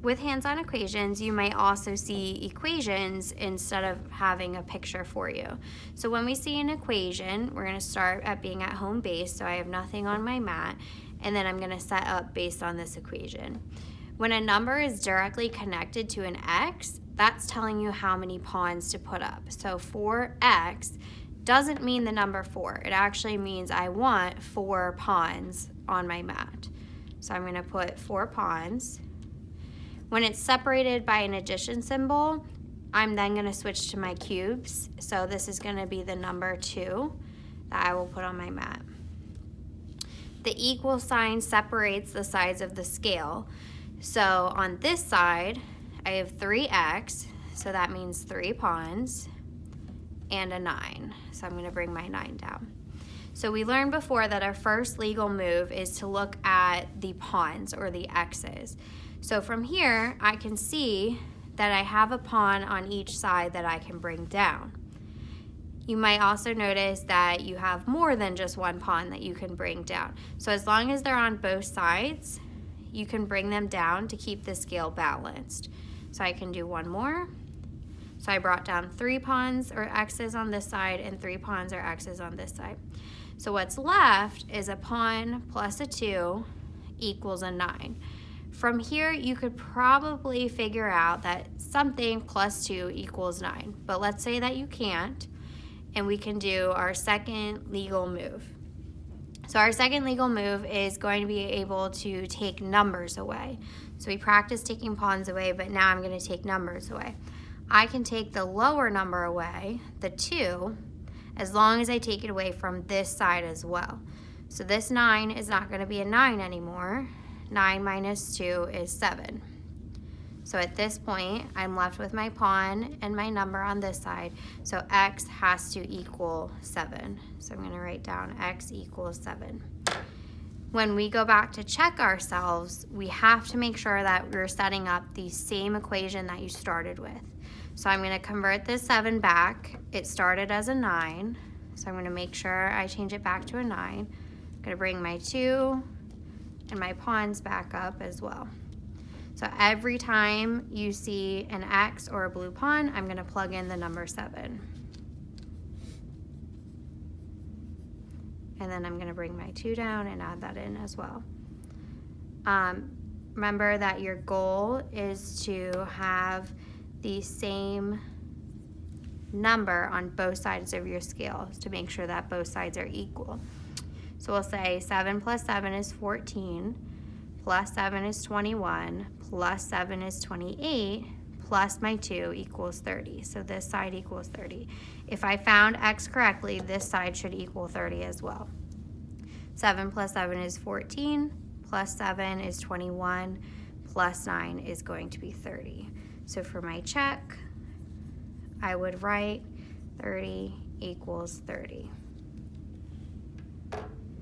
with hands-on equations, you might also see equations instead of having a picture for you. So when we see an equation, we're going to start at being at home base, so I have nothing on my mat, and then I'm going to set up based on this equation. When a number is directly connected to an x, that's telling you how many pawns to put up. So 4x doesn't mean the number 4. It actually means I want 4 pawns on my mat. So I'm going to put 4 pawns. When it's separated by an addition symbol, I'm then going to switch to my cubes. So this is going to be the number 2 that I will put on my mat. The equal sign separates the sides of the scale. So on this side, I have 3x, so that means 3 pawns, and a 9. So I'm going to bring my 9 down. So we learned before that our first legal move is to look at the pawns, or the x's. So from here, I can see that I have a pawn on each side that I can bring down. You might also notice that you have more than just one pawn that you can bring down. So as long as they're on both sides, you can bring them down to keep the scale balanced. So I can do one more. So I brought down 3 pawns or x's on this side and 3 pawns or x's on this side. So what's left is a pawn plus a 2 equals a 9. From here, you could probably figure out that something plus 2 equals 9. But let's say that you can't, and we can do our second legal move. So our second legal move is going to be able to take numbers away. So we practiced taking pawns away, but now I'm going to take numbers away. I can take the lower number away, the 2, as long as I take it away from this side as well. So this 9 is not going to be a 9 anymore. 9 minus 2 is 7. So at this point, I'm left with my pawn and my number on this side. So x has to equal 7. So I'm going to write down x equals 7. When we go back to check ourselves, we have to make sure that we're setting up the same equation that you started with. So I'm going to convert this 7 back. It started as a 9. So I'm going to make sure I change it back to a 9. I'm going to bring my 2 and my pawns back up as well. So every time you see an X or a blue pawn, I'm going to plug in the number 7. And then I'm going to bring my 2 down and add that in as well. Remember that your goal is to have the same number on both sides of your scale to make sure that both sides are equal. So we'll say 7 plus 7 is 14, plus 7 is 21, plus 7 is 28, plus my 2 equals 30. So this side equals 30. If I found x correctly, this side should equal 30 as well. 7 plus 7 is 14, plus 7 is 21, plus 9 is going to be 30. So for my check, I would write 30 equals 30.